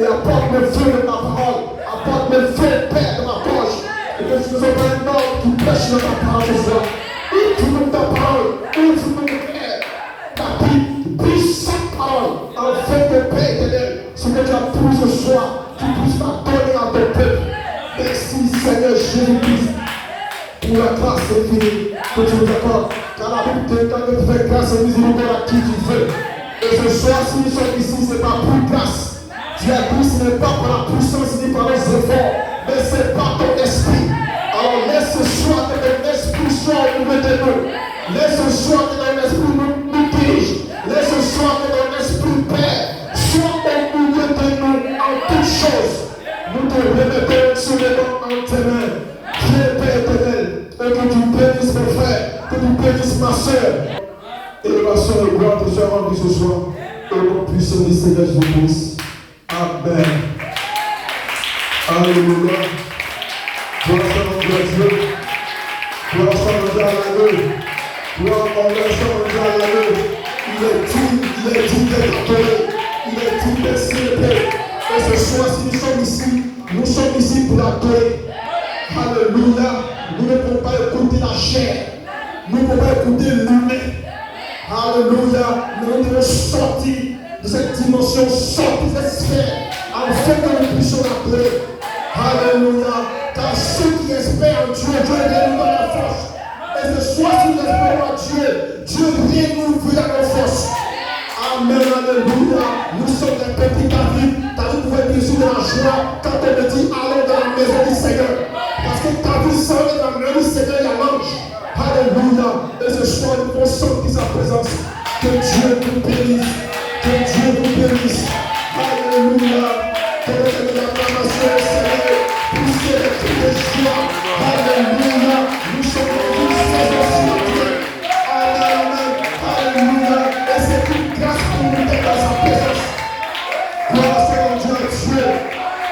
et apporte le feu de ta parole, apporte le feu de paix de ma poche, et que je ne sois pas un homme qui prêche dans ta parole ce soir. Ouvre ta parole, ouvre mon cœur, ta Bible, brise cette parole, en fait de paix éternelle, ce que tu as pris ce soir, tu puisses la donner à ton peuple. Merci Seigneur Jésus-Christ pour la grâce infinie que tu nous accordes, car la Bible te dit que tu fais grâce et miséricorde à qui tu veux. Et ce soir, si nous sommes ici, ce n'est pas pour grâce. Tu as dit, ce n'est pas par la puissance ni par les efforts, mais c'est par ton esprit. Alors laisse ce soir que ton esprit soit au milieu de nous. Laisse ce soir que ton esprit nous dirige. Laisse ce soir que ton esprit Père soit au milieu de nous en toutes choses. Nous te remettons sur les noms en tes mains. Dieu Père éternel, et que tu bénisses mon frère, que tu bénisses ma soeur. Et ma soeur et gloire te soit rendue ce soir. Au nom puissant du Seigneur Jésus-Christ. Amen. Alléluia. Gloire à Dieu. Gloire à l'agneau. Gloire à l'agneau. Il est digne d'être adoré. Il est digne d'être célébré. Et ce soir, si nous sommes ici pour l'adorer. Alléluia. Nous ne pouvons pas écouter la chair. Nous ne pouvons pas écouter l'humain. Alléluia. Nous devons sortir de cette dimension, sortir de cette sphère, afin que nous puissions l'adorer. Alléluia. Car ceux qui espèrent en Dieu, Dieu vient nous donner la force. Et ce soir, si nous espérons en Dieu, Dieu vient nous ouvrir la force. Amen, alléluia. Nous sommes des petits David. David pouvait dire dans la joie quand on me dit allons dans la maison du Seigneur. Parce que David savait dans la maison du Seigneur, il y a l'ange. Alléluia. Et ce soir, nous pouvons sentir sa présence. Que Dieu vous bénisse. Que Dieu vous bénisse. Alléluia. Que le Seigneur de l'acclamation au Seigneur. Poussez les cris de joie. Alléluia. Nous sommes dans une saison spirituelle. Amen. Alléluia. Et c'est une grâce pour nous d'être dans sa présence. Gloire à Dieu, Dieu.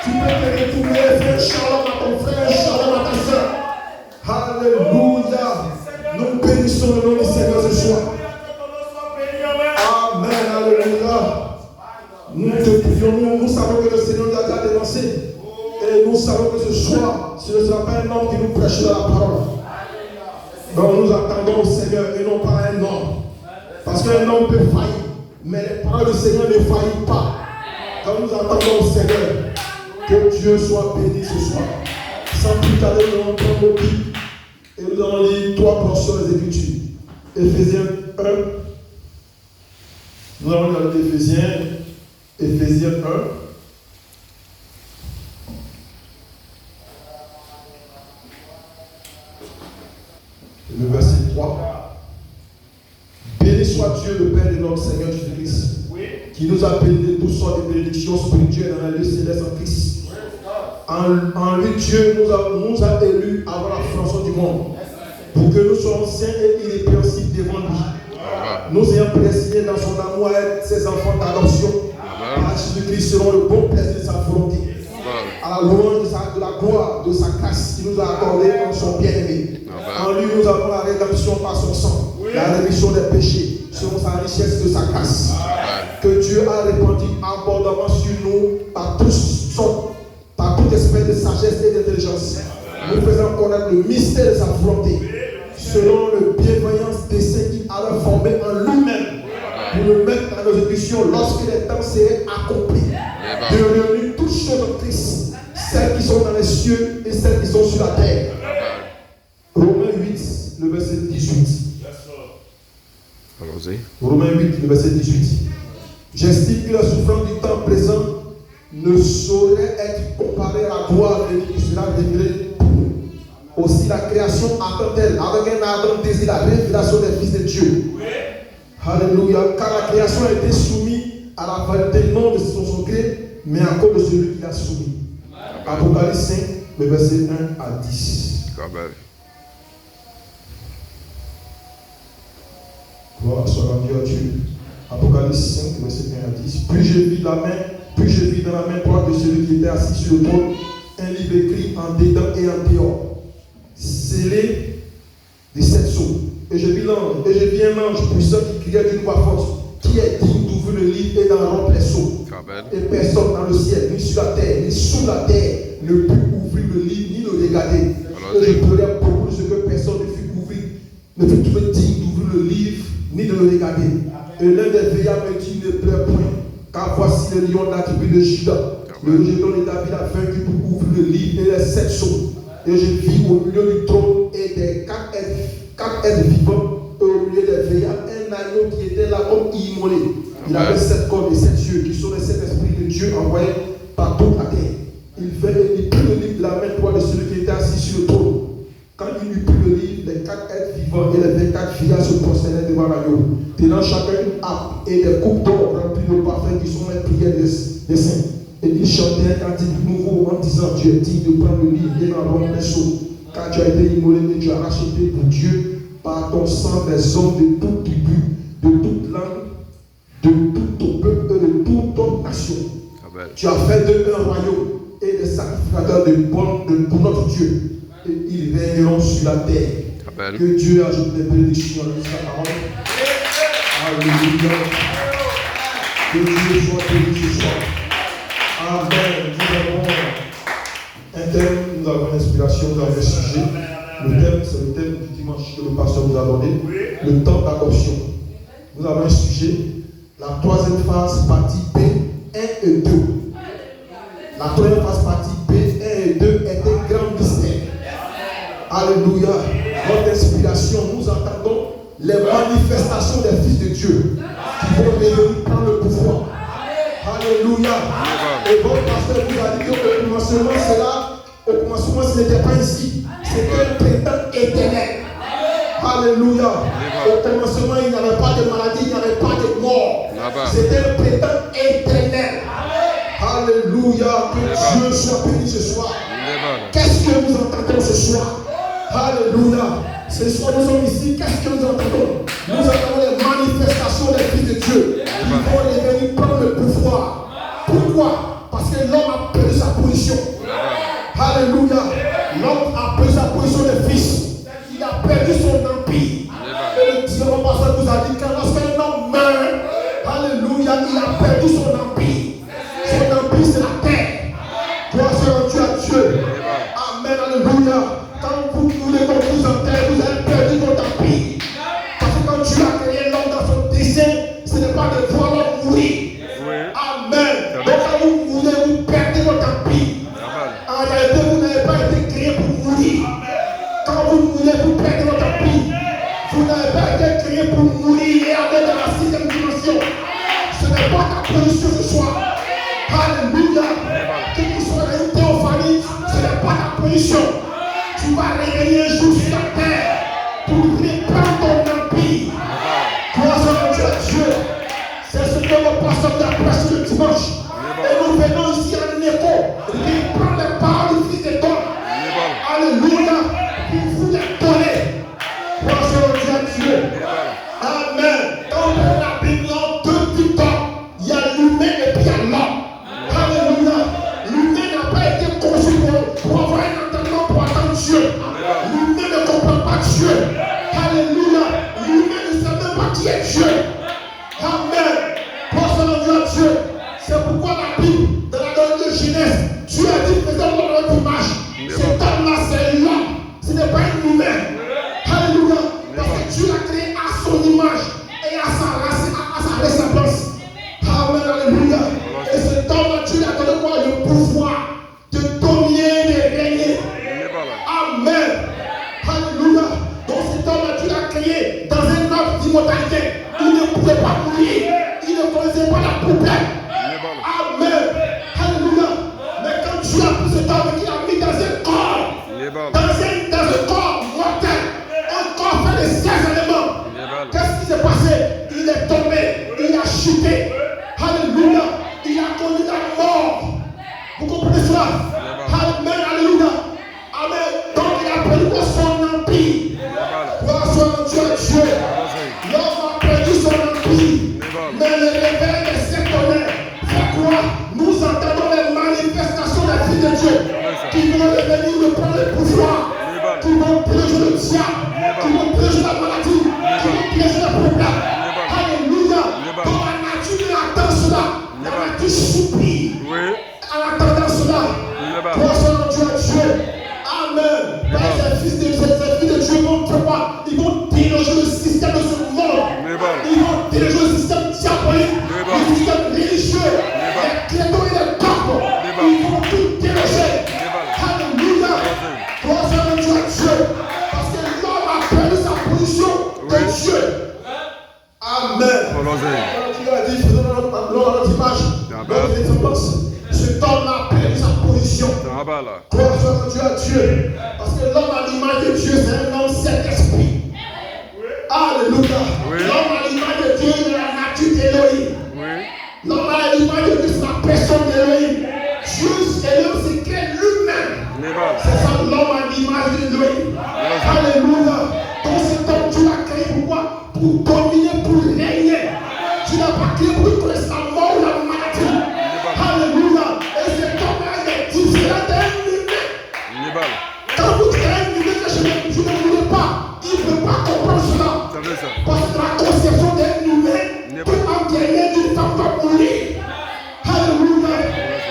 Tu peux te retrouver, frère Shalom à ton frère, Shalom à ta soeur. Alléluia. Nous bénissons le nom du Seigneur ce soir. Amen. Alléluia. Nous te prions, nous savons que le Seigneur nous a déjà dénoncé. Et nous savons que ce soir, ce ne sera pas un homme qui nous prêche la parole. Donc nous attendons au Seigneur et non pas un homme. Parce qu'un homme peut faillir, mais les paroles du Seigneur ne faillissent pas. Donc nous attendons au Seigneur. Que Dieu soit béni ce soir. Sans plus tarder, nous allons prendre nos Bibles et nous allons lire 3 portions des Écritures. Éphésiens 1. Nous allons lire Éphésiens 1. Le verset 3. Béni soit Dieu, le Père de notre Seigneur Jésus-Christ, qui nous a bénis de toutes sortes de bénédictions spirituelles dans la lieu céleste en Christ. En lui, Dieu nous a élus avant la fondation du monde, pour que nous soyons saints et irrépréhensibles devant lui. Nous ayons prédestiné dans son amour à être ses enfants d'adoption, par Jésus-Christ selon le bon plaisir de sa volonté, à la louange de la gloire de sa grâce qu'il nous a accordée en son bien-aimé. En lui, nous avons la rédemption par son sang, la rémission des péchés, selon sa richesse de sa grâce, que Dieu a répandu abondamment sur nous par toute espèce de sagesse et d'intelligence, nous faisant connaître le mystère de sa volonté, selon le bienveillance dessein qu'il a formé en lui-même, pour le mettre dans nos exécutions lorsque les temps seraient accomplis, de réunir toutes choses en Christ, celles qui sont dans les cieux et celles qui sont sur la terre. Romains 8, le verset 18. Romains 8, le verset 18. J'estime que la souffrance du temps présent ne saurait être comparée à la gloire qui sera révélée pour nous. Aussi la création attend-elle avec un ardent désir la révélation des fils de Dieu. Oui. Alléluia. Car la création a été soumise à la vanité non de son gré, mais à cause de celui qui l'a soumis. Apocalypse 5, le verset 1 à 10. Amen. Gloire soit rendue à Dieu. Apocalypse 5, verset 1 à 10. Puis je vis dans la main droite de celui qui était assis sur le trône un livre écrit en dedans et en dehors, scellé de 7 sceaux. Et je vis un ange puissant qui criait d'une voix forte, qui qui est digne d'ouvrir le livre et d'en rompre les sceaux. Et personne dans le ciel, ni sur la terre, ni sous la terre, ne peut ouvrir le livre, ni le regarder. Et je pleurais beaucoup de ce que personne ne fut ouvrir, ne fut trouvé digne d'ouvrir le livre, ni de le regarder. Et l'un des veillards me dit, ne pleure point, car voici le lion de la tribu de Juda. Le rejeton de David a vaincu pour ouvrir le livre et les 7 sceaux. Et je vis au milieu du trône et des 4 êtres vivants, et au milieu des veillards, un agneau qui était là comme immolé. Il avait 7 cornes et 7 yeux, qui sont les 7 esprits de Dieu envoyés par toute la terre. Il vint et il prit le livre de la main droite de celui qui était assis sur le trône. Quand il eut pris le livre, les 4 êtres vivants et les 24 vieillards se prosternaient devant l'agneau, tenant chacun une harpe et des coupes d'or remplies de parfums qui sont les prières des saints. Et il chantait un cantique nouveau en disant, Dieu est digne de prendre le livre et d'en rompre les sceaux, car tu as été immolé et tu as racheté pour Dieu par ton sang des hommes de toute tribu, de toute langue, de tout ton peuple et de toute ton nation. Amen. Tu as fait d'eux un royaume et des sacrificateurs pour notre Dieu. Et ils régneront sur la terre. Amen. Que Dieu ajoute des bénédictions à sa parole. Alléluia. Que Dieu soit béni ce soir. Amen. Nous avons un thème, nous avons une inspiration, nous avons un sujet. Le thème, c'est le thème du dimanche que le pasteur nous a donné. Le temps d'adoption. Nous avons un sujet. La troisième phase, partie B, 1 et 2. La troisième phase, partie B, 1 et 2 est un grand mystère. Alléluia. Notre inspiration, nous entendons les manifestations des fils de Dieu qui vont revenir prendre le pouvoir. Alléluia. Et votre pasteur vous a dit qu'au commencement, au commencement, ce n'était pas ici. C'était un printemps éternel. Alléluia. Au commencement, il n'y avait pas de maladie, il n'y avait pas de mort. C'était un printemps éternel. Alléluia. Que Dieu soit béni ce soir. Qu'est-ce que nous entendons ce soir? Alléluia. Ce soir, nous sommes ici. Qu'est-ce que nous entendons? Nous entendons les manifestations des fils de Dieu qui vont venir prendre le pouvoir. Pourquoi? Parce que l'homme a perdu sa position. Alléluia. L'homme a perdu sa position de fils. Il a perdu son empire. Et le diable pasteur nous a dit que lorsqu'un homme meurt, alléluia, il a perdu son empire. Son empire, c'est la terre. Gloire soit rendue à Dieu. Amen, alléluia. Quand vous voulez qu'on vous enterre, vous avez perdu votre empire. Parce que quand Dieu a créé l'homme dans son dessein, ce n'est pas de voir l'homme mourir. Amen. Donc quand vous mourrez, vous perdez votre empire. En réalité, vous n'avez pas été créé pour mourir. Quand vous mourrez, vous perdez votre empire. Vous n'avez pas été créé pour mourir et aller dans la 6e dimension. Ce n'est pas ta position ce soir. Alléluia. Que tu sois dans une théophanie, ce n'est pas ta position. Tu vas réveiller un jour sur la terre pour reprendre ton empire. Gloire soit à Dieu. C'est ce que le pasteur nous a prêché le dimanche. Et nous venons ici en écho, reprendre les paroles du Fils de Dieu. Alléluia. Pour vous les donner. Gloire soit à Dieu. Amen. Quand on prend la Bible, en 2 temps, il y a l'humain et puis il y a l'homme. Alléluia. L'humain n'a pas été conçu pour avoir un entendement pour attendre Dieu. L'humain ne comprend pas Dieu. Alléluia. L'humain ne sait même pas qui est Dieu. Amen. Gloire soit à Dieu. C'est pourquoi la Bible, dans la dernière Genèse, Dieu a dit faisons notre image. Cet homme-là, c'est l'homme. Ce n'est pas un humain. Alléluia. Parce que Dieu l'a créé à son image et à sa ressemblance. Amen. Alléluia. Et cet homme-là, Dieu a donné quoi? Le pouvoir de dominer et de régner. Amen. Alléluia. Donc cet homme-là, Dieu l'a créé dans un ordre d'immortalité. Il ne pouvait pas mourir. Il ne connaissait pas la problème. Amen. Alléluia. Mais quand Dieu a pris cet homme, il l'a mis dans un corps. Dans un corps mortel. Un corps fait de 16 éléments. Qu'est-ce qui s'est passé? Il est tombé. Il a chuté. Alléluia. Il a connu la mort. Vous comprenez cela? Amen. Alléluia. Amen. Donc il a perdu son empire. Gloire soit à Dieu. L'homme a perdu son empire. Mais le réveil de cet honneur fait quoi? Nous entendons les manifestations des fils de Dieu qui vont revenir nous prendre le pouvoir, qui vont piéger le diable, qui vont piéger la maladie, qui vont piéger le problème. Alléluia. Donc soupire. Oui. En attendant cela, gloire soit Dieu à Dieu. Amen. Les fils de Dieu vont prévoir, ils vont déloger le système de ce monde. Ils vont déloger le système diabolique, le système religieux, les clédons et les papes. Ils vont tout déloger. Alléluia. Gloire soit Dieu à Dieu. Parce que l'homme a perdu sa position de Dieu. Amen. Tu as dit, faisons notre image, notre descendance. Cet homme a perdu sa position. Gloire soit Dieu à Dieu. Parce que l'homme à l'image de Dieu, c'est un homme Saint-Esprit. Alléluia. L'homme à l'image de Dieu, c'est la nature d'Élohim. L'homme à l'image de Dieu, c'est la personne d'Élohim. Dieu et l'homme se crée lui-même. C'est ça l'homme à l'image d'Élohim. Alléluia. Donc cet homme, Dieu l'a créé pourquoi? Pour dominer, pour régner. Tu n'as pas créé pour connaître la mort ou la maladie. Alléluia. Et cet homme-là est différent d'un humain. Quand vous créez un humain que je ne voulais pas, il ne peut pas comprendre cela. Parce que la conception d'un humain peut entraîner d'une femme va mourir. Alléluia.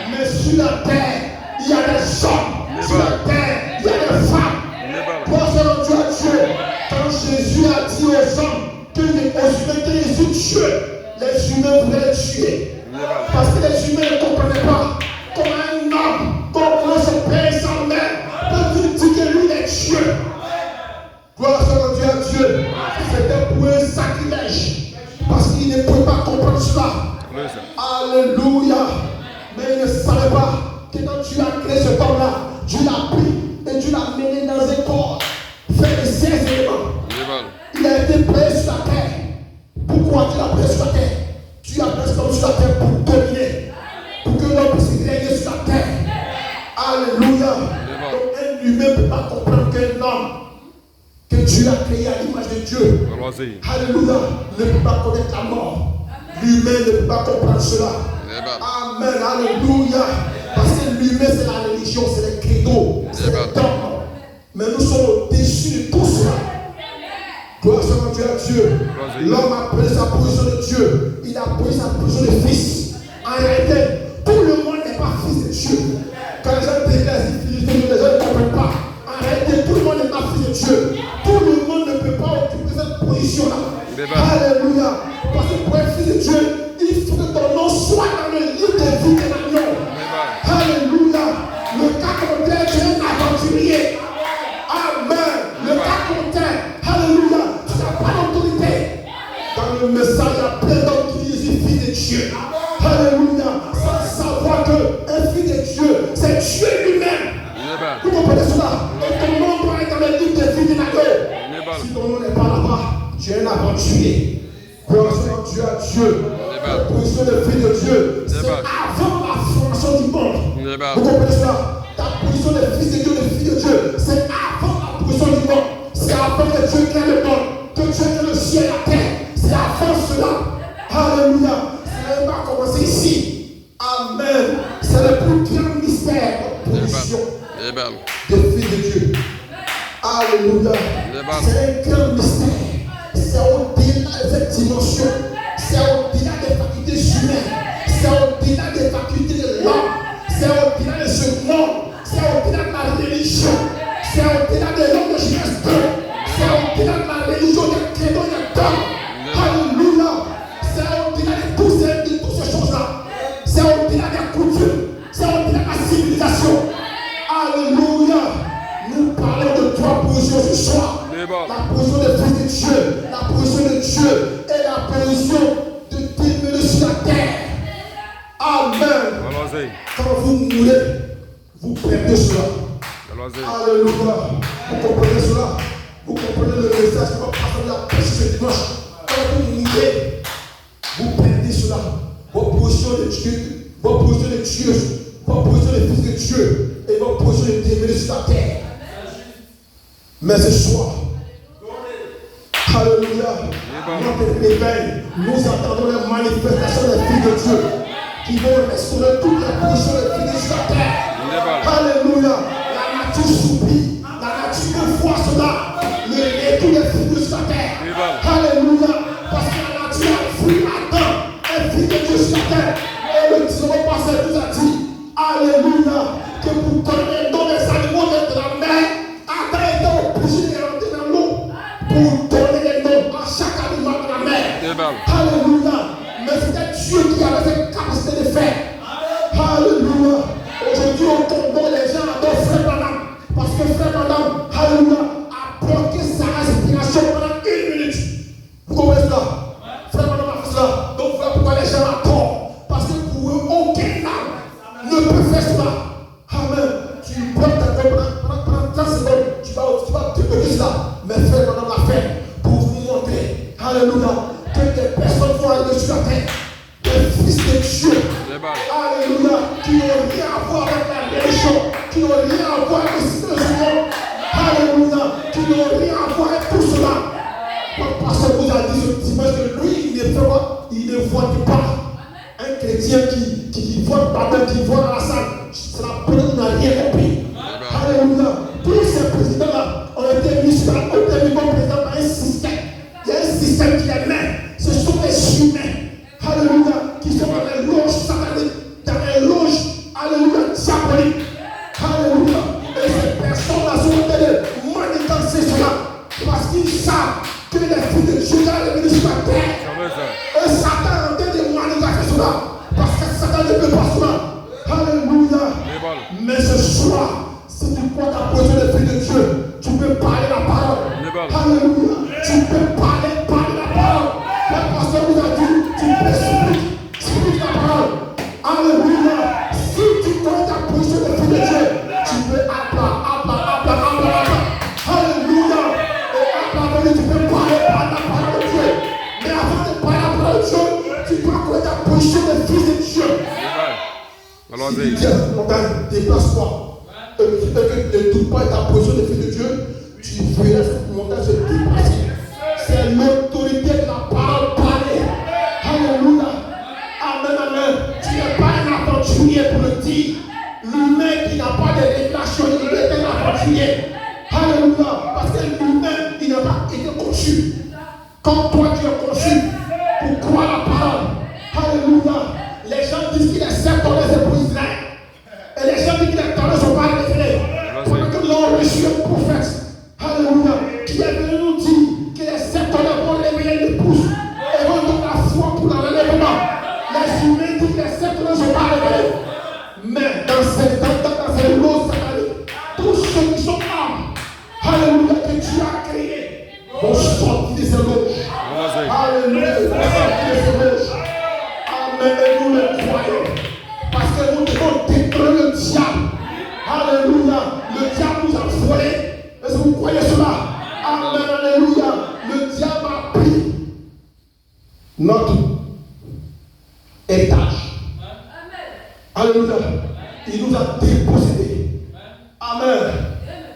Mais sur la terre, il y a des hommes. Sur la terre, il y a des femmes. Gloire soit Dieu à Dieu. Quand Jésus a dit aux hommes, aux humains que Jésus tue, les humains voulaient tuer. Parce que les humains ne comprenaient pas comment un homme, comment son père et sa mère peuvent dire que lui est Dieu. Gloire soit Dieu à Dieu. C'était pour un sacrilège. Parce qu'il ne pouvait pas comprendre cela. Alléluia. Mais il ne savait pas que quand Dieu a créé ce homme-là, Dieu l'a pris et Dieu l'a mené dans un corps fait de 16 éléments. Il a été placé sur la terre. Pourquoi tu l'as placé sur la terre? Tu l'as placé sur la terre pour dominer. Pour que l'homme puisse régner sur la terre. Alléluia. Donc un humain ne peut pas comprendre qu'un homme que Dieu a créé à l'image de Dieu. Alléluia. Ne peut pas connaître la mort. L'humain ne peut pas comprendre cela. Amen. Alléluia. Parce que l'humain c'est la religion, c'est les credos, c'est les dogmes. Mais nous sommes au-dessus de tout cela. Gloire soit Dieu à Dieu. L'homme a pris sa position de Dieu. Il a pris sa position de fils. En réalité, tout le monde n'est pas fils de Dieu. Quand les gens déclarent fils de Dieu, les gens ne comprennent pas. En réalité, tout le monde n'est pas fils de Dieu. Tout le monde ne peut pas occuper cette position-là. Alléluia. Parce que pour être fils de Dieu, il faut que ton nom soit dans le livre de vie de l'agneau. Alléluia. Le cas contraire, tu es un aventurier. Amen. Le cas contraire, alléluia, tu n'as pas d'autorité. Dans le message, il y a plein d'hommes qui disent fils de Dieu. Alléluia. Sans savoir qu'un fils de Dieu, c'est Dieu lui-même. Vous comprenez cela? Et ton nom doit être dans le livre de vie de l'agneau. Si ton nom n'est pas là-bas, tu es un aventurier. Gloire soit Dieu à Dieu. La position de fils de Dieu, c'est avant la formation du monde. Vous comprenez cela? Ta position de fils de Dieu, de fille de Dieu, c'est avant la position du monde. C'est avant que Dieu crée le monde, que Dieu crée le ciel et la terre. C'est avant cela. Alléluia. Ça n'a pas commencé ici. Amen. C'est le plus grand mystère de position de fils de Dieu. Alléluia. C'est un grand mystère. C'est au-delà de cette dimension. C'est au-delà des facultés humaines. C'est au-delà des facultés de l'homme. C'est au-delà de ce monde. C'est au-delà de la religion. C'est au-delà de l'homme de Genèse 2. C'est au-delà de la religion des crédits et des dogmes. Alléluia. C'est au-delà de toutes ces choses-là. C'est au-delà des coutumes. C'est au-delà de la civilisation. Alléluia. Nous parlons de trois positions ce soir. La position de fils de Dieu, la position de Dieu et la position de demeurer sur la terre. Amen. Quand vous mourrez, vous perdez cela. Alléluia. Vous comprenez cela? Vous comprenez le message que va passer de la pêche ce dimanche? Quand vous mourrez, vous perdez cela. Votre position de Dieu, votre position de Dieu, votre position de fils de Dieu et votre position de demeurer sur la terre. Mais ce soir, alléluia, notre réveil, nous attendons les manifestations des filles de Dieu qui vont restaurer toutes les positions des filles de Dieu sur la terre. Alléluia, la nature soupire, la nature veut voir cela, le retour des filles de Dieu sur la terre. Alléluia, parce que la nature a fui Adam, un fille de Dieu sur la terre. Et le disons pécheurs qui n'ont rien à voir avec le Seigneur. Alléluia. Qui n'ont rien à voir avec tout cela. Votre pasteur vous a dit ce dimanche que lui, il ne voit pas. Un chrétien qui vote pas même, qui vote dans la salle, c'est la preuve qu'il n'a rien compris. Alléluia. Tous ces présidents-là ont été mis sur la haute niveau président par un système. Il y a un système qui les met. Ce sont des humains. Alléluia. Qui sont dans les loges sataniques, dans les loges, alléluia, diaboliques. Alléluia. Et ces personnes-là sont en train de manigancer cela. Parce qu'ils savent que les fils de Dieu allaient venir sur la terre. Et Satan est en train de manigancer cela. Parce que Satan ne peut pas cela. Alléluia. Mais ce soir, si tu crois ta position de fils de Dieu, tu peux parler la parole. Alléluia. Tu peux parler la parole. Le pasteur vous a dit, tu peux expliquer la parole. Alléluia. Si tu connais ta position de fils de Dieu, tu peux appeler. Alléluia. Et appeler, tu peux parler par la parole de Dieu. Mais avant de parler la parole de Dieu, tu dois connaître ta position de fils de Dieu. Si Dieu montagne, déplace-toi. Ne doute pas de ta position de fils de Dieu, tu verras cette montagne se déplacer. C'est l'autorité de la parole parlée. Alléluia. Amen, amen. Tu n'es pas un aventurier pour le dire. L'humain qui n'a pas de révélation, il est un aventurier. Alléluia. Parce que l'humain, il n'a pas été conçu. Comme toi, tu es conçu pour croire la parole. Alléluia. Les gens disent qu'il est 7 ans pour Israël. Et les gens disent qu'il est temps de son père révélé. Pendant que l'on reçu un prophète. Alléluia. Qui est venu nous dire que les 7 ans vont révéler l'épouse. Et vont donner la foi pour la relèvement. Les humains disent que les 7 ans ne sont pas révélés. Mais dans ces lots sataniques, tous ceux qui sont âmes, alléluia, que Dieu a créés, vont sortir de ces loges. Alléluia. Amen. Et nous le croyons. Parce que nous devons détruire le diable. Alléluia. Le diable nous a volé. Est-ce que vous croyez cela? Amen. Alléluia. Le diable a pris notre héritage. Alléluia. Il nous a dépossédés. Amen.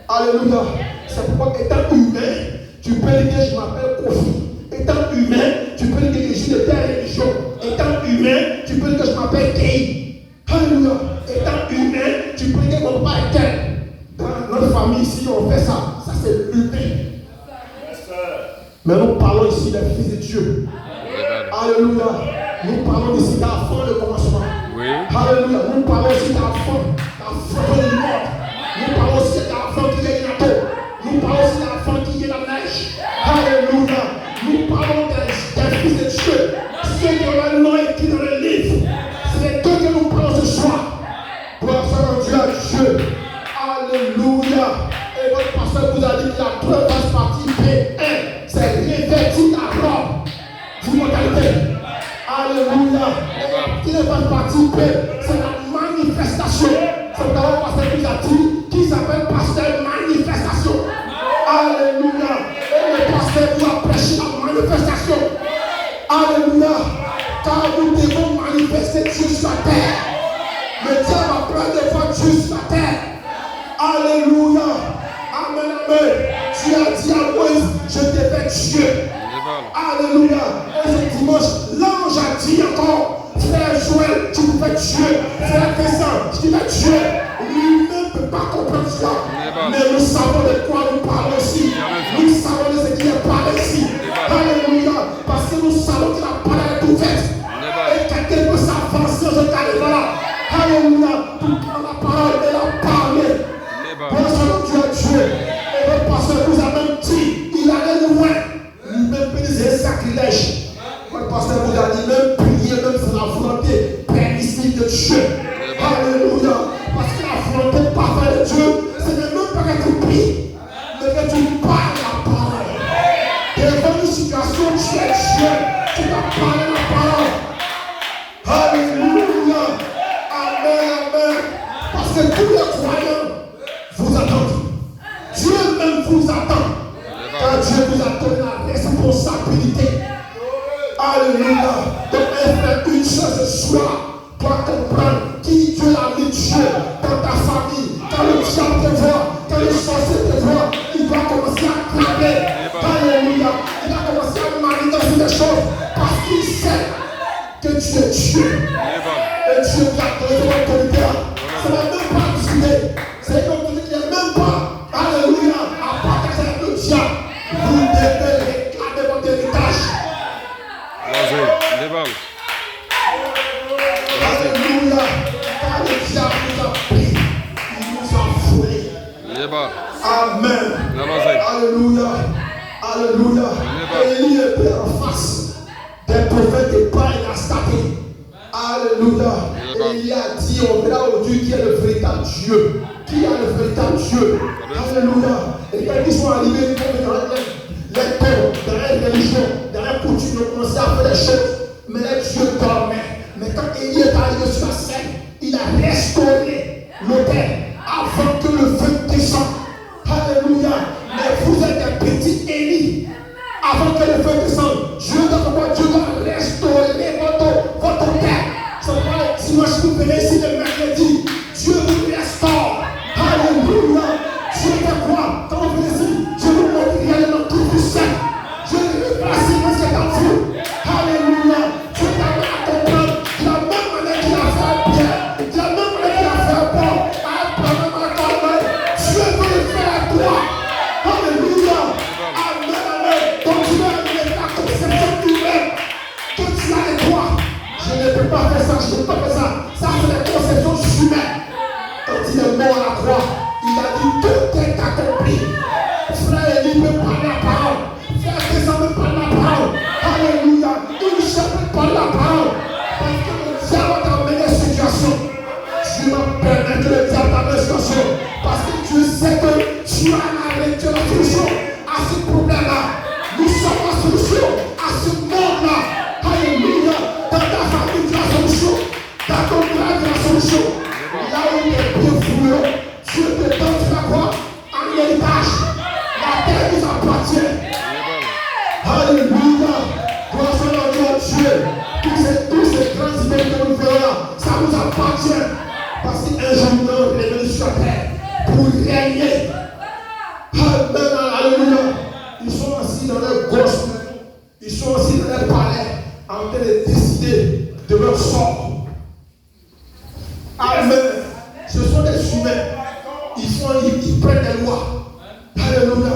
Alléluia. C'est pourquoi étant humain, tu peux dire que je m'appelle Kofi. Étant humain, tu peux dire que je suis de telle religion. Étant humain, tu peux dire que je m'appelle Kei. Alléluia. Étant humain, tu peux dire que mon papa est tel. Dans notre famille ici, on fait ça. Ça c'est humain. Mais nous parlons ici des fils de Dieu. Alléluia. Nous parlons ici d'avant le commencement. Oui. Alléluia. Nous parlons ici d'avant de mort. Nous parlons aussi d'avant qu'il y ait la peau. Nous parlons aussi d'avant qu'il y ait la neige. Alléluia. Nous parlons des fils de Dieu. Ceux qui ont le nom écrit dans le livre. C'est d'eux que nous parlons ce soir. Gloire soit Dieu à Dieu. Alléluia. Et votre pasteur vous a dit que la preuve passe partie P1. C'est revêtir la robe d'immortalité. Alléluia. Et qui ne passe partie P, c'est la manifestation. C'est pourquoi le pasteur vous a dit qui s'appelle pasteur manifestation. Alléluia. Et le pasteur vous a prêché la manifestation. Alléluia. Car nous devons manifester Dieu sur la terre. Le diable a plein de fois Dieu sur la terre. Alléluia. Amen, amen. Tu as dit à Moïse, je t'ai fait Dieu. Alléluia. Et ce dimanche, l'ange a dit encore, frère Joël, tu me fais Dieu. Frère Vincent, tu me fais Dieu. Lui-même ne peut pas comprendre cela. Mais nous savons de quoi nous parlons ici. Nous savons de ce qui est parlé ici. Alléluia. Parce que nous savons que la parole est ouverte. Et quelqu'un peut s'avancer dans ce cas-là. Alléluia. Pour prendre la parole et la parler. Bonjour Dieu à Dieu. Et le pasteur nous a même dit, il allait loin. Lui-même peut dire c'est un sacrilège. Le pasteur vous a dit, même prier, même c'est la volonté permissive de Dieu. Alléluia. Parce que la volonté parfaite de Dieu, ce n'est même pas que tu pries, mais que tu parles la parole. Devant une situation, tu es Dieu. Tu dois parler la parole. Alléluia. Amen, amen. Parce que tous les croyants vous attendent. Dieu même vous attend. Car Dieu vous a donné la responsabilité. Alléluia. Donc, elle fait une chose ce soir. Pour comprendre qui Dieu a mis Dieu dans ta famille. Amen. Alléluia. Alléluia. Élie était en face des prophètes de Baal et Astarté. Alléluia. Élie a dit, on verra au Dieu qui est le véritable Dieu. Qui est le véritable Dieu. Alléluia. Et quand ils sont arrivés, ils vont dans les corps, dans les religions, dans les coutumes, ils ont commencé à faire des choses. Mais les dieux dormaient. Mais quand Élie est arrivé sur la scène, il a restauré l'autel avant que le feu descende. Alléluia. Mais vous êtes des petits Élie. Avant que le feu descende, Dieu doit restaurer votre terre. C'est pourquoi dimanche vous venez ici le mercredi, Dieu vous restaure. Alléluia. Dieu fait quoi? Quand vous venez ici, Dieu vous montre réellement tout vous seul. Dieu vous place dans ce temps vous. Alléluia. Dieu t'amène à comprendre de la même manière qu'il a fait Pierre, de la même manière qu'il a fait Paul, à Abraham, à Corneille. Dieu veut le faire à toi. Alléluia. Amen, amen. Donc tu vas amener la conception de lui-même. Que tu as et toi. Je ne peux pas faire ça, je ne peux pas faire ça. Ça, c'est la conception humaine. Quand il est mort à la croix, il a dit tout est accompli. Frère Élie peut parler la parole. Frère Tessa peut parler la parole. Alléluia. Une chef peut parler la parole. Parce que le diable t'a amené une situation. Dieu va permettre que le diable t'amène une situation. Parce que Dieu sait que tu as la solution à ce problème-là. Nous sommes la solution à ce monde-là. Alléluia. Dans ta famille, tu as la solution. Dans ton travail, tu as la solution. Là où il est bien fouleux, Dieu te donne, tu vas quoi? Un héritage. La terre nous appartient. Alléluia. Gloire soit à Dieu. Tous ces grands immeubles que nous verrons là, ça nous appartient. Parce qu'un jour, nous est venu sur la terre pour régner. Amen. Alléluia. Ils sont assis dans leur gauche. Ils sont assis dans leur palais en train de décider de leur sort. Amen. Ce sont des humains. Ils prennent des lois. Alléluia.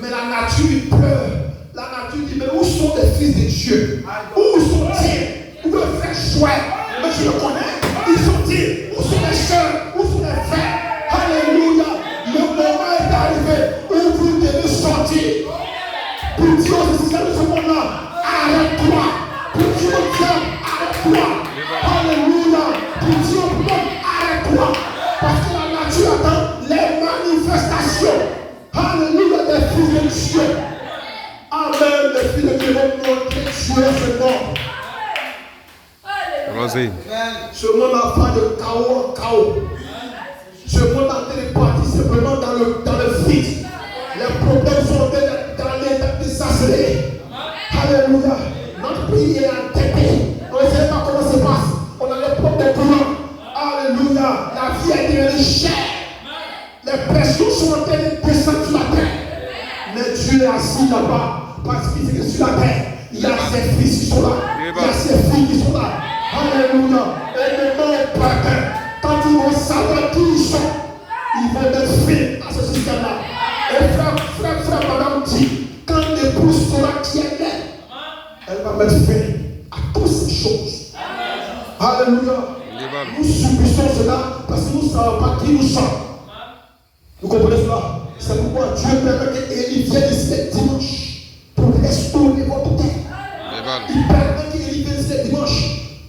Mais la nature pleure. La nature dit, mais où sont les fils de Dieu? Où sont-ils? Où le frère chouette? Mais je le connais. Où sont-ils? Où sont les chœurs? Où sont les frères? Alléluia. Le moment est arrivé où vous devez sortir. Pour dire aux systèmes de ce monde-là, arrête-toi. Pour dire au diable, arrête-toi. Alléluia. Pour dire au monde, arrête-toi. Parce que la nature attend les manifestations. Alléluia, des fils de Dieu. Amen, les fils de Dieu vont montrer Dieu ce monde. Ce monde n'a pas de chaos en chaos. Ce monde a été parti simplement dans le vide. Les problèmes sont dans les désastrés. Alléluia. Notre pays est entêté. On ne sait pas comment ça se passe. On a les problèmes de courant. Alléluia. La vie est devenue chère. Les personnes sont en train de descendre sur la terre. Mais Dieu est assis là-bas. Parce qu'il dit que sur la terre, il y a ses fils qui sont là. Il y a ses filles qui sont là. Alléluia. Et le nom est parfait. Quand ils vont savoir qui ils sont, ils vont mettre fin à ce système-là. Et frère, madame dit, quand l'épouse sera qui est là, elle va mettre fin à toutes ces choses. Alléluia. Nous subissons cela parce que nous ne savons pas qui nous sommes. Vous comprenez cela? C'est pourquoi Dieu permet qu'Élie vienne ici le dimanche pour restaurer votre terre. Il permet qu'Élie vienne ici le dimanche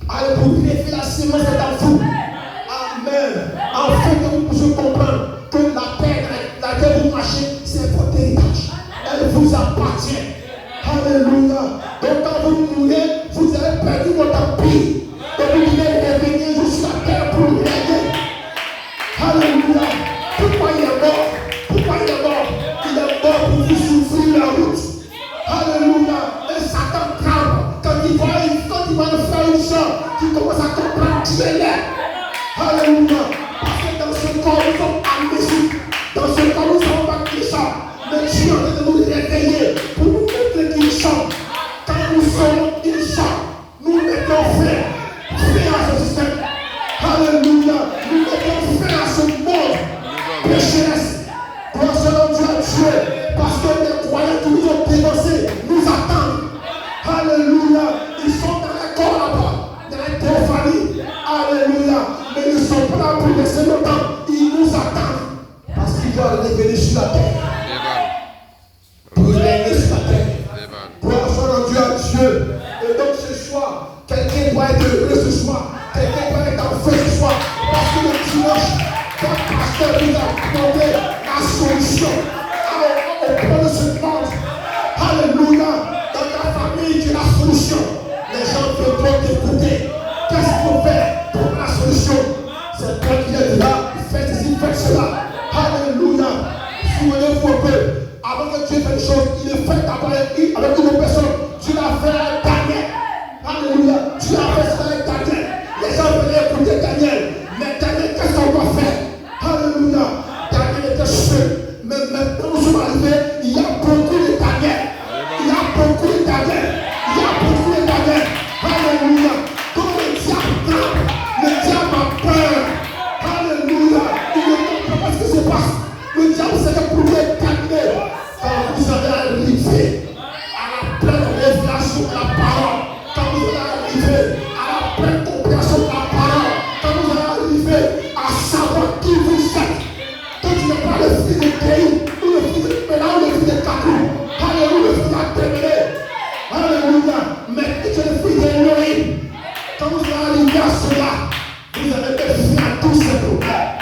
pour révéler la sémence dans vous. Amen. Afin que vous puissiez comprendre que la terre dans laquelle vous marchez, c'est votre héritage. Elle vous appartient. Alléluia. Donc quand vous mourrez, vous avez perdu votre empire. Donc vous devez revenir sur la terre pour régner. Alléluia. Pourquoi il est mort? Pourquoi il est mort? Il est mort pour vous souffrir la route. Alléluia. Et Satan tremble quand il va le faire une chose qui commence à comprendre qui est là. Alléluia. Parce que dans ce corps, nous sommes amnésiques. Dans ce corps, nous sommes pas qui sommes. Mais Dieu est en train de nous réveiller pour nous montrer qui nous sommes. Quand nous sommes qui nous sommes, nous mettons fin à ce système. Alléluia. Nous mettons fin à ce monde. Pécheresse. Gloire soit à Dieu. Parce que les croyants qui nous ont dénoncés nous attendent. Alléluia. Ils sont dans les corps là-bas, dans les théophanies. Alléluia. Mais ils ne sont pas là pour laisser le temps. Ils nous attendent. Parce qu'ils doivent apporter la solution au problème de ce monde. Alléluia. Dans ta famille, tu as la solution. Les gens peuvent t'écouter. Qu'est-ce qu'il faut faire pour la solution? C'est toi qui es là. Faites ceci, faites cela. Alléluia. Souvenez-vous un peu. Avant que Dieu fasse une chose, il est fait d'abord avec une personne. Tu l'as fait avec Daniel. Alléluia. Tu l'as fait ça avec Daniel. Les gens venaient écouter Daniel. Mais Daniel, qu'est-ce qu'on doit faire? Alléluia. Daniel était seul. Mais maintenant, nous sommes arrivés. Il y a beaucoup de Daniel. Il y a beaucoup de Daniel. Il y a beaucoup de Daniel. Alléluia. Quand le diable frappe, le diable a peur. Alléluia. Il ne comprend pas ce qui se passe. Le diable, c'est que pour lui terminer. Quand vous allez arriver à la pleine révélation de la parole, quand vous allez arriver à la pleine compréhension de la parole, quand vous allez arriver à savoir qui vous êtes, que tu n'es pas le fils de Kéhi, ou le fils de Péla, ou le fils de Kakou, alléluia, le fils d'Atémélé, alléluia, mais que tu es le fils d'Élohim. Quand vous allez arriver à cela, vous allez être fiers à tous ces problèmes.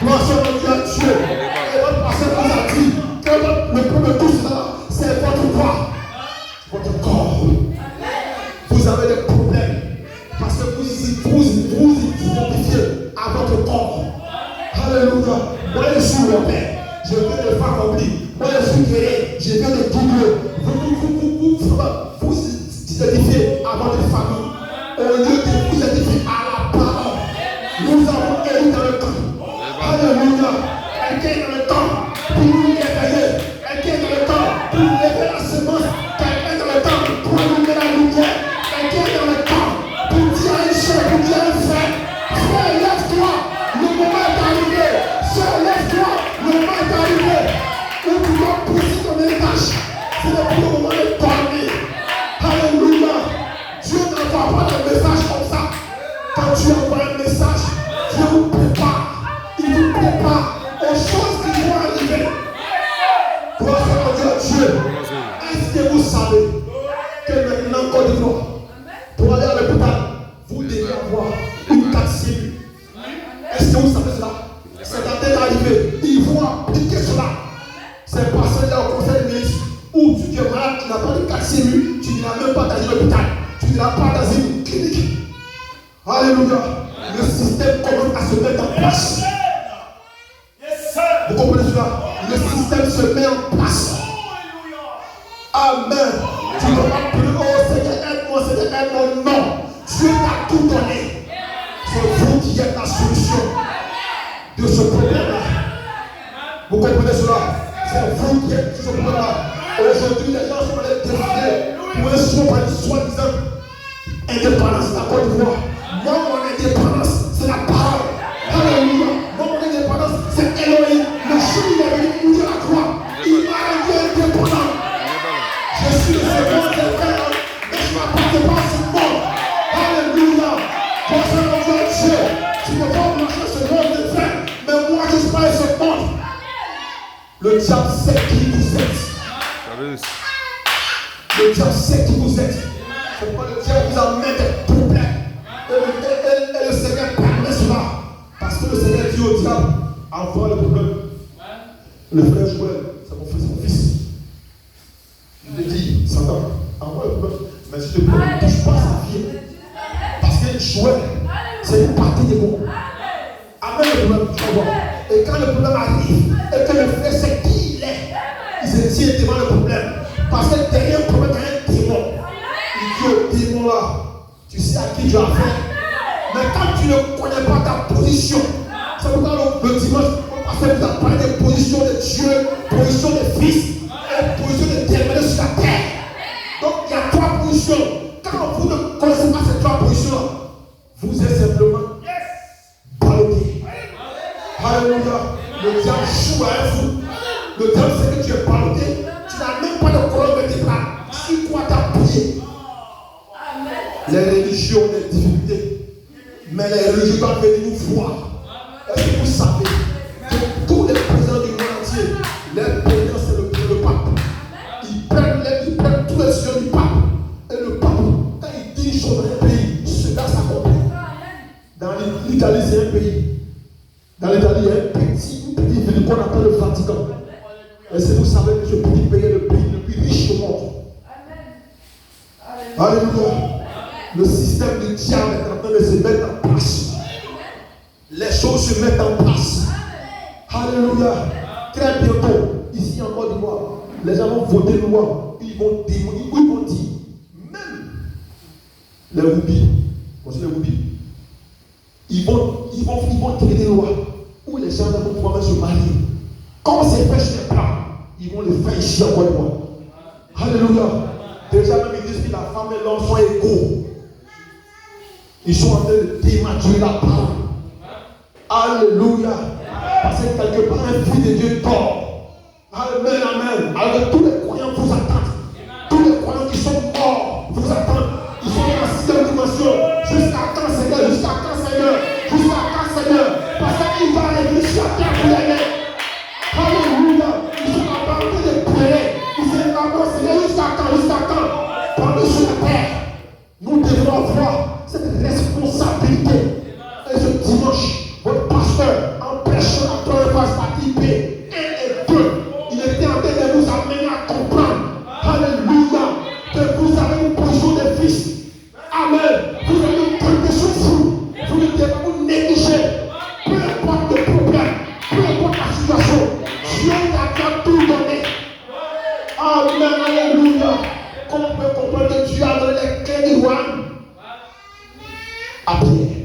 Gloire soit rendue à Dieu. Et votre pasteur vous a dit que le premier de tout cela, c'est votre quoi? Votre corps. Vous avez des problèmes parce que vous identifiez à votre corps. Alléluia. Moi je suis le père. Je viens de faire accomplir. Moi je suis guéri. Je viens de doubler. Vous identifiez à votre famille. Au lieu de vous identifier à la parole. Nous avons élu dans le temps. Alléluia. Elle est dans le temps pour nous réveiller. Elle est dans le temps pour nous lever la semence. Elle est dans le temps pour allumer la lumière. Elle est dans le temps pour dire à une soeur, pour dire à un frère, frère, lève-toi. Le moment est arrivé. Soeur, lève-toi. Le moment est arrivé. Où tu dois pousser ton héritage. C'est le plus moment de dormir. Alléluia. Dieu n'envoie pas de message comme ça. Quand tu envoies un message, Dieu vous prépare. Il vous prépare aux choses qui vont arriver. Gloire soit à Dieu. Est-ce que vous savez que maintenant, Côte d'Ivoire, pour aller à l'hôpital, vous devez avoir une carte cellule? Est-ce que vous savez cela? C'est la tête arrivée. Ils vont appliquer cela. C'est parce qu'il y a au conseil des ministres où tu es malade, tu n'as pas de carte cellule, tu n'iras même pas dans un hôpital, tu n'iras pas dans une clinique. Alléluia. Le système commence à se mettre en place. Vous comprenez cela? Le système se met en place. Amen. Tu ne vas pas plus, oh Seigneur, aide-moi, Seigneur, aide-moi. Non. Dieu t'a tout donné. C'est vous qui êtes la solution de ce problème-là. Vous comprenez cela? C'est vous qui êtes ce problème-là. Aujourd'hui, les gens sont allés défiler pour un soi-disant indépendance de la Côte d'Ivoire. Moi, mon indépendance, c'est la parole. Alléluia. Moi, mon indépendance, c'est Elohim. Le jour où il est venu mourir à la croix, il m'a rendu indépendant. Je suis le second des frères, mais je ne m'appartiens pas à ce monde. Alléluia. Concernant Dieu, tu ne peux pas marcher ce monde de frères, mais moi, je suis pas de ce monde. Le diable sait qui vous êtes. Le diable sait qui vous êtes. C'est pourquoi le diable vous amène des problèmes. Et le Seigneur permet cela. Parce que le Seigneur dit au diable, envoie le problème. Le frère Joël, c'est mon fils. Il lui dit, Satan, envoie le problème. Mais s'il te plaît, ne touche pas sa vie. Parce que Joël, c'est une partie des mots. Amène le problème, tu vas voir. Et quand le problème arrive, et que le frère sait qui il est, il se tient devant le problème. Parce que derrière le problème, il y a un démon. Il dit au démon là, tu sais à qui tu as affaire. Mais quand tu ne connais pas ta position, c'est pourquoi le dimanche, on va vous parler des positions de Dieu, position de fils, et position de terminer sur la terre. Donc il y a trois positions. Quand vous ne connaissez pas ces trois positions-là, vous êtes simplement ballotté. Alléluia. Le diable joue à un fou. Le diable sait que tu es ballotté. Tu n'as même pas de colonne vertébrale. Si quoi t'appuyer. Les religions ont des difficultés. Mais les religions doivent venir nous voir. Est-ce que vous savez que tous les présidents du monde entier, les présidents c'est le pape. Ils prennent tous les sujets du pape. Et le pape, quand il dit une chose dans un pays, cela s'accomplit. Dans l'Italie, c'est un pays. Dans l'Italie, il y a une petite qu'on appelle le Vatican. Et si vous savez que ce petit pays est le pays le plus riche au monde. Alléluia. Le système du diable est en train de se mettre en place. Les choses se mettent en place. Alléluia. Très bientôt, ici en Côte d'Ivoire, les gens vont voter loi. Ils vont dire, même les Roubi, ils vont créer des lois où les gens vont pouvoir se marier. Comme c'est fait chez les Blancs, ils vont le faire ici en Côte d'Ivoire. Alléluia. Déjà même ils disent que la femme et l'homme sont égaux. Ils sont en train de dématurer la parole. Alléluia. Parce que quelque part un fils de Dieu tort. Amen, amen. Alors que tous les croyants vous attendent. Tous les croyants qui sont morts vous attendent. Ils sont dans la sixième dimension. Jusqu'à quand, Seigneur? Jusqu'à quand, Seigneur? Jusqu'à quand, Seigneur? Parce qu'il va arriver sur la terre pour les mains. Alléluia. Ils sont en train de pleurer. Ils sont en train de Seigneur, jusqu'à quand? Jusqu'à quand? Pendant sur la terre, nous devons avoir cette responsabilité. Et ce dimanche, votre pasteur, en prêchant la première phase partie B, 1 et 2, il était en train de nous amener à comprendre, alléluia, que vous avez une position de fils. Amen. Vous avez une position floue. Vous ne devez pas vous négliger. Peu importe le problème, peu importe la situation, Dieu a tout donné. Amen, alléluia. Comment on peut comprendre que Dieu a donné les clés du royaume à Pierre?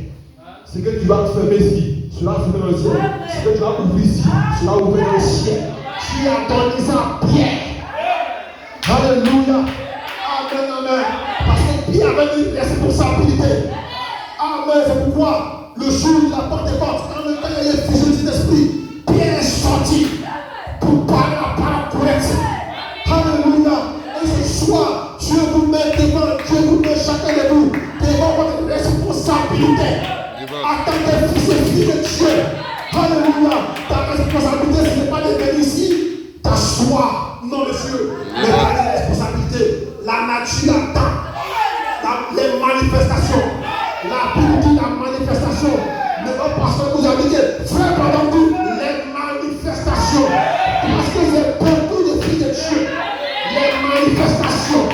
Ce que tu vas fermer ici, cela va fermer dans le ciel. Ce que tu vas ouvrir ici, cela va ouvrir dans le ciel. Tu as donné ça à Pierre. Alléluia. Amen, amen. Parce que Pierre avait une responsabilité. Amen. C'est pourquoi le jour de la Pentecôte, quand le temps il y a eu fusion d'esprit, Pierre est sorti pour parler la parole correcte. Alléluia. Et ce soir, Dieu vous met devant, Dieu vous met chacun de vous devant votre responsabilité. Attends tes fils et filles de Dieu. Alléluia. Ta responsabilité, ce n'est pas de venir ici, t'asseoir. Non, monsieur. Mais ta responsabilité, la nature attend. Les manifestations. La Bible dit la manifestation. Mais votre pasteur vous a dit que, frère, pardon, les manifestations. Parce que j'ai beaucoup de filles de Dieu. Les manifestations.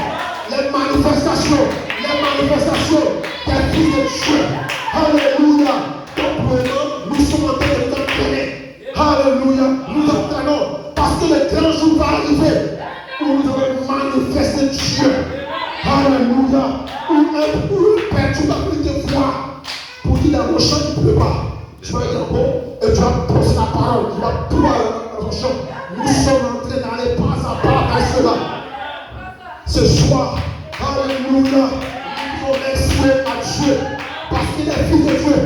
Les manifestations. Les manifestations des filles de Dieu. Alléluia. Donc maintenant, nous sommes en train de nous entraîner. Alléluia. Nous entraînons. Parce que le grand jour va arriver où nous allons manifester Dieu. Alléluia. Où un père, tu vas plus te voir. Pour dire dans mon champ, tu ne peux pas. Tu vas dire bon, et tu vas poser la parole. Tu vas pouvoir dans ton champ. Nous sommes en train d'aller pas à pas à cela. Ce soir, alléluia. Nous devons exprimer à Dieu. Parce qu'il est fils de Dieu.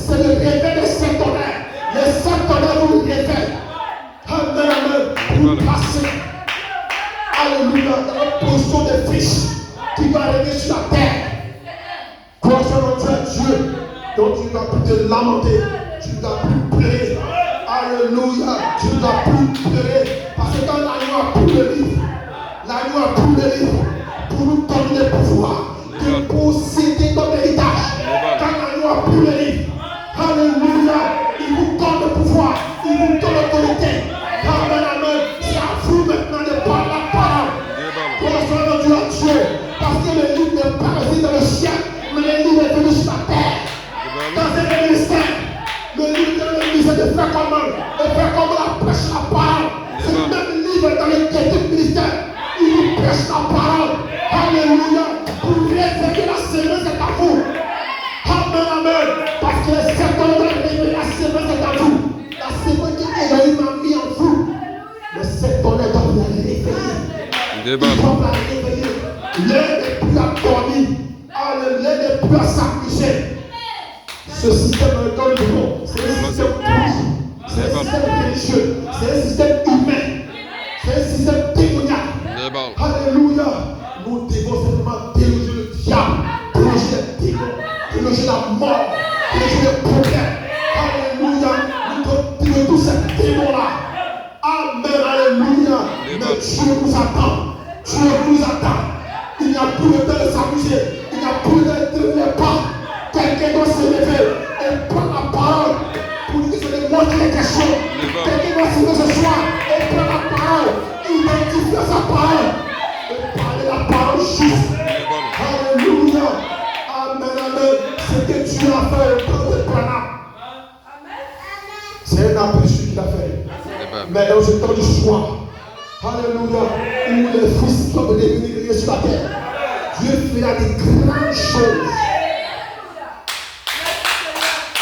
C'est le réveil des sept tonnerres. Les sept tonnerres vous réveillent. Amen, amen. Vous passez. Alléluia. Dans la position de fils qui va arriver sur la terre. Gloire à Dieu. Donc tu ne dois plus te lamenter. Tu ne dois plus pleurer. Alléluia. Tu ne dois plus pleurer. Parce que quand l'agneau a pris le livre, l'agneau a pris le livre pour nous donner le pouvoir de posséder notre héritage. Quand l'agneau a pris le livre, alléluia, il vous donne le pouvoir, il vous donne l'autorité. Amen, amen. C'est à vous maintenant de parler la parole. Gloire à Dieu. Parce que le livre n'est pas resté dans le ciel, mais le livre est venu sur la terre. Dans un ministère, le livre de l'église est de faire comment? De faire comment la prêche la parole. C'est le même livre dans le quête ministère. Il vous prêche la parole. Alléluia. Pour réveiller la semence est à vous. Amen, amen. Parce que les sept ans de réveiller la semence est à vous. La semence qui Elohim m'a mis en vous. Les sept ans doivent la réveiller. Ils doivent la réveiller. L'un n'est plus à dormir. L'un n'est plus à s'amuser. Ce système dans lequel nous vivons, c'est un système politique. C'est un système religieux. C'est un système humain. C'est un système démoniaque. Alléluia. Nous devons simplement déloger le diable, déloger les démons, déloger la mort, déloger les problèmes. Alléluia. Nous devons déloger tous ces démons-là. Amen. Alléluia. Mais Dieu nous attend. Dieu nous attend. Il n'y a plus le temps de s'amuser. Il n'y a plus le temps de ne pas. Quelqu'un doit se lever et prendre la parole pour dire que c'est de pose les questions. Quelqu'un va se ce soir et prendre la parole, identifier sa parole et parler la parole juste. Alléluia. Amen, amen. Ce que Dieu a fait au temps de Branham, c'est un aperçu qu'il a fait. Mais dans ce temps du soir, alléluia, où les fils sont devenus sur la terre, Dieu fera des grandes choses.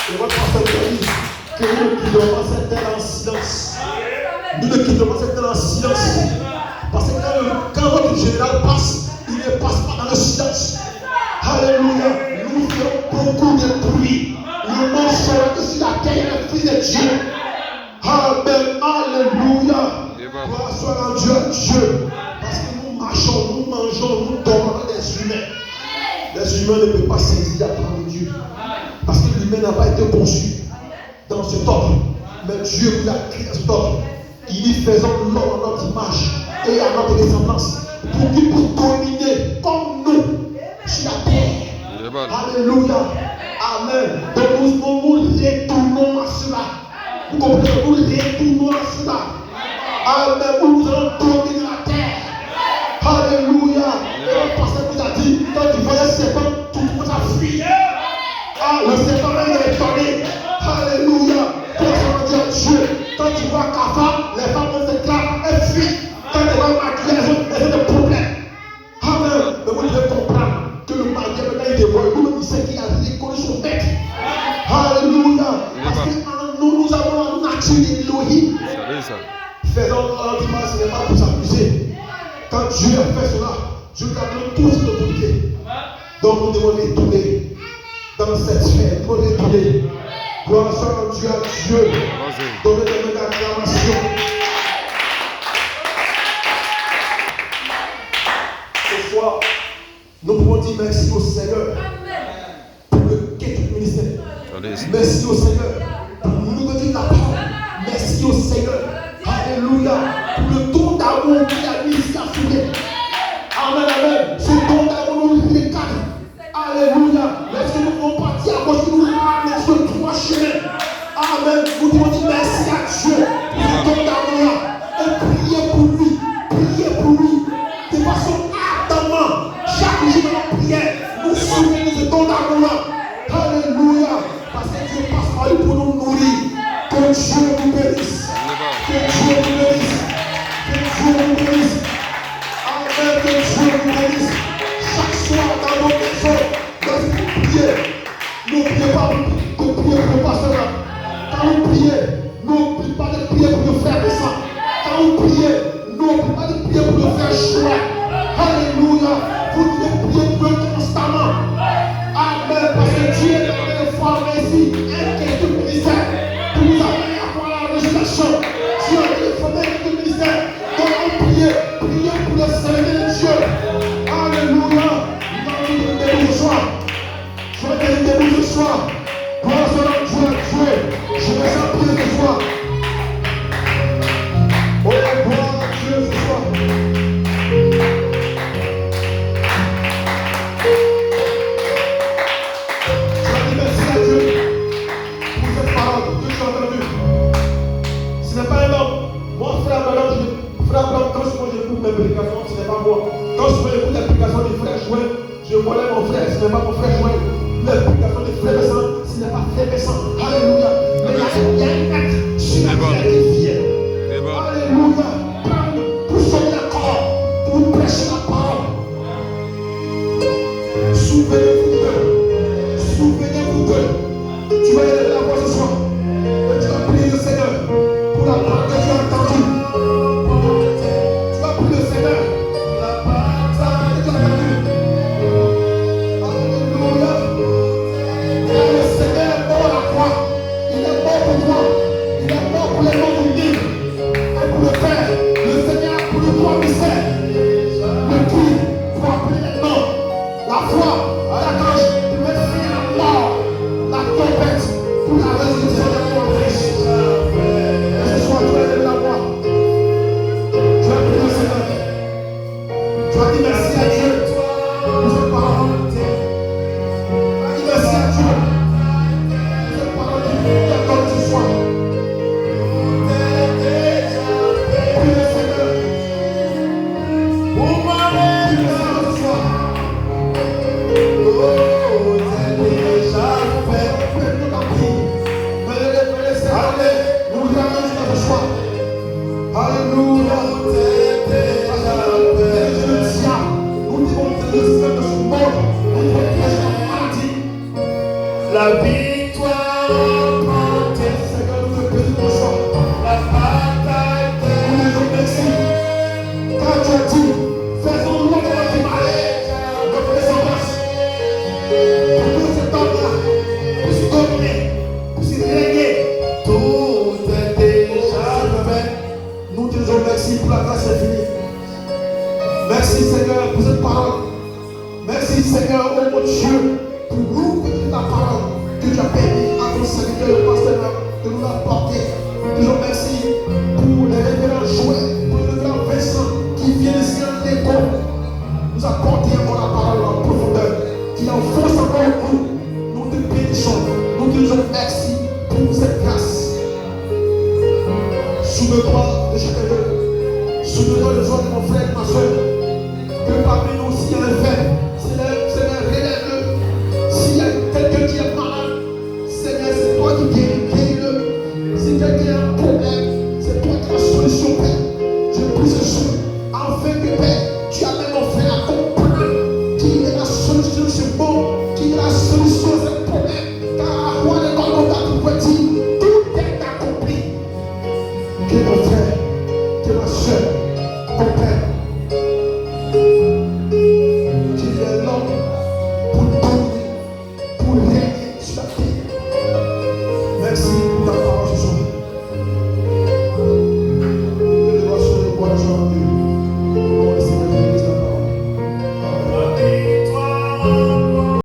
Et votre pasteur dit que nous ne quittons pas cette terre en silence. Nous ne quittons pas cette terre en silence. Parce que quand votre général passe, il ne passe pas dans le silence. Alléluia. Nous faisons beaucoup de bruit. Le monde saura que sur la terre, il y a le Fils de Dieu. Amen. Alléluia. Gloire soit rendue à Dieu. Parce que nous marchons, nous mangeons, nous dormons des humains. Les humains ne peuvent pas saisir la parole de Dieu. Parce que l'humain n'a pas été conçu dans cet ordre. Mais Dieu vous a créé dans cet ordre. Il dit faisons l'homme à notre image et à notre ressemblance. Pour qu'il puisse dominer comme nous sur la terre. Alléluia. Amen. Donc nous retournons à cela. Vous comprenez? Nous retournons à cela. Amen. Nous allons dominer la terre. Alléluia. Et le pasteur vous a dit, quand tu voyais serpent, tout le monde a fui. Ah, le serpent est étonné. Alléluia. Gloire à Dieu. Quand tu vois cafard, les femmes vont se claquer, elles fuient. Quand tu vois maquiller, elles ont des problèmes. Amen. Mais vous devez comprendre que le maquillage, maintenant il dévoile. Nous-mêmes, il sait qu'il a reconnu son maître. Alléluia. Parce que nous avons la nature d'Élohim. Faisons notre image, ce n'est pas pour s'amuser. Quand Dieu a fait cela, Dieu nous a donné toute cette autorité. Donc nous devons retourner dans cette sphère. Nous devons retourner. Gloire soit rendue à Dieu. Donnez de l'acclamation. Ce soir, nous pouvons dire merci au Seigneur pour le quai du ministère. Merci au Seigneur pour nous redire la parole. Merci au Seigneur. Alléluia. Pour le don d'amour qu'il a mis ici à soulever. Amen, amen. Ce don d'amour nous recadre. Alléluia. Lorsque nous pouvons partir à gauche, nous ramène sur le droit chemin. Amen. Nous devons dire merci à Dieu pour ce don d'amour. Et prier pour lui. Prier pour lui. De façon ardemment. Chaque jour dans la prière, nous souvenons de ce don d'amour. Alléluia. Parce que Dieu passe par lui pour nous nourrir. Que Dieu nous bénisse. Que Dieu nous bénisse. Que Dieu nous bénisse. Amen. Que Dieu nous bénisse. Chaque soir dans nos maisons, lorsque nous prions, n'oubliez pas de prier pour le pasteur. Quand vous priez, n'oubliez pas de prier pour le frère Vincent. Quand vous priez, n'oubliez pas de prier pour le frère Chouet. Alléluia. Vous devez prier pour eux constamment. Amen. Parce que Dieu est en train de former ici un quelque ministère pour nous amener à voir la résurrection. Dieu est en train de former un quelque ministère. Donc on prie pour le Seigneur de Dieu. Alléluia. Nous allons nous début ce soir. Je vais te début ce soir. Gloire soit à Dieu. Je vais s'appuyer ce soir. Oh, gloire à Dieu ce soir. Ce n'est pas un homme. Moi, frère Blanc, quand j'écoute mes prédications, ce n'est pas moi. Quand j'écoute les prédications des frères Joël, je connais mon frère, ce n'est pas mon frère Joël. Les prédications des frères Vincent, ce n'est pas frère Vincent. Alléluia. Mais il y a un acte sur la terre qui vient. Alléluia. Pour sauver le corps, pour prêcher la parole. Souvenez-vous que tu vas y aller la voix ce soir. Et tu vas prier le Seigneur pour la parole que tu as entendue. Tu vas prier le Seigneur pour la parole que tu as entendue. Alléluia. ta grâce infinie. Merci Seigneur pour cette parole. Merci Seigneur, oh mon Dieu, pour l'ouvrir ta parole que tu as permis à ton serviteur, le pasteur, de nous apporter. Toujours merci pour les révérends jouets, pour le grand Vincent qui vient de s'y l'écho, nous apporter encore la parole en profondeur, qui enfonce encore nous. Nous te bénissons, nous te disons merci pour cette grâce. Souviens-toi de chacun d'eux. Souviens-toi de joie de mon frère et de ma soeur. Que parmi nous, s'il y a un fait, c'est le relève. S'il y a quelqu'un qui a